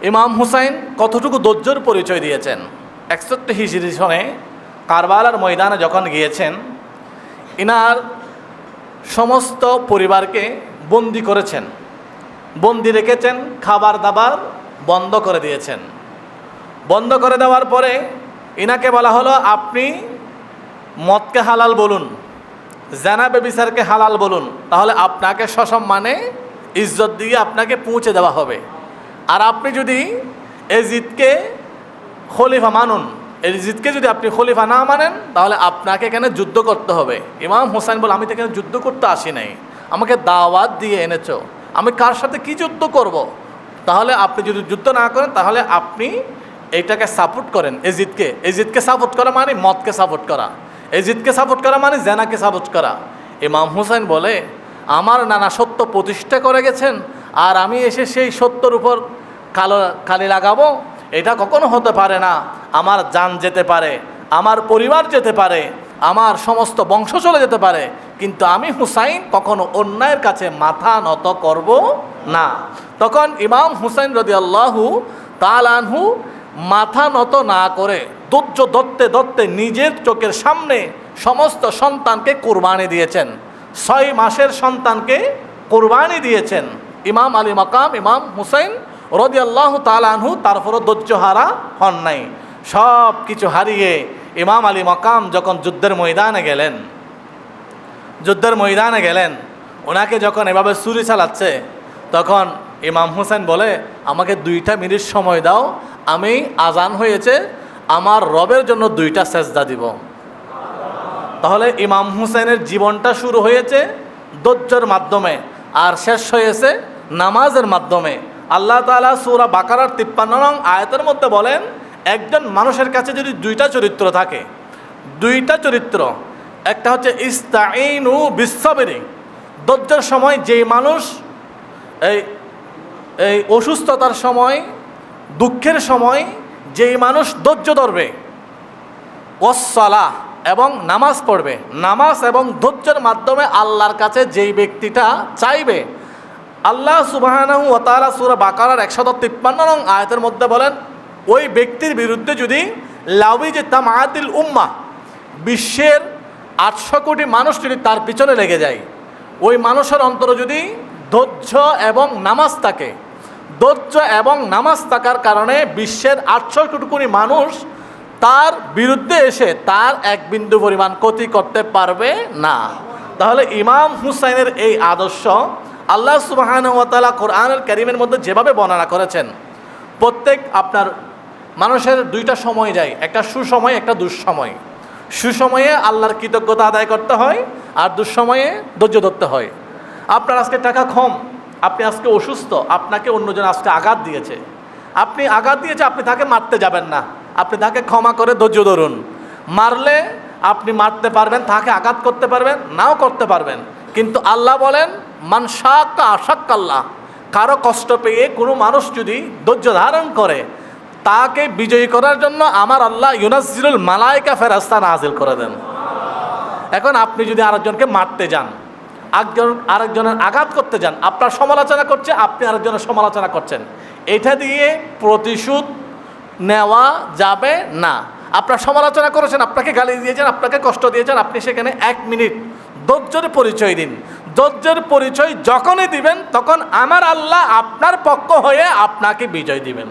ইমাম হুসাইন কতটুকু ধৈর্যের পরিচয় দিয়েছেন। 61 হিজরি সনে কারবালার ময়দানে যখন গিয়েছেন, ইনার সমস্ত পরিবারকে বন্দি করেছেন, বন্দি রেখেছেন, খাবার দাবার বন্ধ করে দিয়েছেন। বন্ধ করে দেওয়ার পরে ইনাকে বলা হলো, আপনি মদকে হালাল বলুন, জানা বেবিচারকে হালাল বলুন, তাহলে আপনাকে সসম্মানে ইজ্জত দিয়ে আপনাকে পৌঁছে দেওয়া হবে। আর আপনি যদি এজিদকে খলিফা মানুন, এজিদকে যদি আপনি খলিফা না মানেন, তাহলে আপনাকে এখানে যুদ্ধ করতে হবে। ইমাম হুসাইন বলে, আমি তো এখানে যুদ্ধ করতে আসি নাই, আমাকে দাওয়াত দিয়ে এনেছো, আমি কার সাথে কি যুদ্ধ করব? তাহলে আপনি যদি যুদ্ধ না করেন, তাহলে আপনি এইটাকে সাপোর্ট করেন, এজিদকে। এজিদকে সাপোর্ট করা মানে মদকে সাপোর্ট করা, এজিদকে সাপোর্ট করা মানে জেনাকে সাপোর্ট করা। ইমাম হুসাইন বলে, আমার নানা সত্য প্রতিষ্ঠা করে গেছেন, আর আমি এসে সেই সত্যর উপর কালি লাগাবো? এটা কখনো হতে পারে না। আমার জান যেতে পারে, আমার পরিবার যেতে পারে, আমার সমস্ত বংশ চলে যেতে পারে, কিন্তু আমি হুসাইন কখনো অন্যায়ের কাছে মাথা নত করব না। তখন ইমাম হুসাইন রাদিয়াল্লাহু তাআলা আনহু মাথা নত না করে ধৈর্য ধরতে ধরতে নিজের চোখের সামনে সমস্ত সন্তানকে কুরবানি দিয়েছেন। 6 মাসের সন্তানকে কুরবানি দিয়েছেন ইমাম আলী মাকাম ইমাম হুসাইন রাদিয়াল্লাহু তাআলা আনহু। তারপরও ধৈর্যহারা হন নাই। সব কিছু হারিয়ে ইমাম আলী মাকাম যখন যুদ্ধের ময়দানে গেলেন, ওনাকে যখন এভাবে ছুরি চালাচ্ছে, তখন ইমাম হুসাইন বলে, আমাকে 2টা মিনিট সময় দাও, আমি আজান হয়েছে, আমার রবের জন্য 2টা সেজদা দিব। তাহলে ইমাম হুসাইনের জীবনটা শুরু হয়েছে ধৈর্যের মাধ্যমে, আর শেষ হয়েছে নামাজের মাধ্যমে। আল্লাহ তাআলা সূরা বাকারার 53 নং আয়াতের মধ্যে বলেন, একজন মানুষের কাছে যদি 2টা চরিত্র থাকে, 2টা চরিত্র, একটা হচ্ছে ইস্তাঈনু বিসসাবরি, ধৈর্যের সময় যেই মানুষ এই অসুস্থতার সময়, দুঃখের সময় যেই মানুষ ধৈর্য ধরবে, ওয়াসসালাহ এবং নামাজ পড়বে, নামাজ এবং ধৈর্যের মাধ্যমে আল্লাহর কাছে যেই ব্যক্তিটা চাইবে, আল্লাহ সুবহানাহু ওয়া তাআলা সূরা বাকারার 153 নং আয়াতের মধ্যে বলেন, ওই ব্যক্তির বিরুদ্ধে যদি লাউইজে তামাতিল উম্মাহ, বিশ্বের 800 কোটি মানুষ যদি তার পিছনে লেগে যায়, ওই মানুষের অন্তরে যদি ধৈর্য এবং নামাজ থাকে, ধৈর্য এবং নামাজ থাকার কারণে বিশ্বের 800 কোটি মানুষ তার বিরুদ্ধে এসে তার এক বিন্দু পরিমাণ ক্ষতি করতে পারবে না। তাহলে ইমাম হুসাইনের এই আদর্শ আল্লাহ সুবহানাহু ওয়া তাআলা কোরআনুল কারীমের মধ্যে যেভাবে বর্ণনা করেছেন, প্রত্যেক আপনার মানুষের 2টা সময় যায়, একটা সুসময়, একটা দুঃসময়। সুসময়ে আল্লাহর কৃতজ্ঞতা আদায় করতে হয়, আর দুঃসময়ে ধৈর্য ধরতে হয়। আপনার আজকে টাকা কম, আপনি আজকে অসুস্থ, আপনাকে অন্যজন আজকে আঘাত দিয়েছে, আপনি তাকে মারতে যাবেন না, আপনি তাকে ক্ষমা করে ধৈর্য ধরুন। মারলে আপনি মারতে পারবেন, তাকে আঘাত করতে পারবেন, নাও করতে পারবেন, কিন্তু আল্লাহ বলেন, মান শাক্কা আশাক্কাল্লাহ, কারো কষ্ট পেয়ে কোনো মানুষ যদি ধৈর্য ধারণ করে, তাকে বিজয়ী করার জন্য আমার আল্লাহ ইউনাজ্জিলুল মালায়েকা ফেরেশতা নাজিল করে দেন। এখন আপনি যদি আরেকজনকে মারতে যান, আরেকজনের আঘাত করতে যান, আপনার সমালোচনা করছে, আপনি আরেকজনের সমালোচনা করছেন, এটা দিয়ে প্রতিশোধ নেওয়া যাবে না। আপনার সমালোচনা করেছেন, আপনাকে গালি দিয়েছেন, আপনাকে কষ্ট দিয়েছেন, আপনি সেখানে 1 মিনিট ধৈর্যের পরিচয় দিন। ধৈর্যের পরিচয় যখনই দিবেন, তখন আমার আল্লাহ আপনার পক্ষ হয়ে আপনাকে বিজয় দিবেন।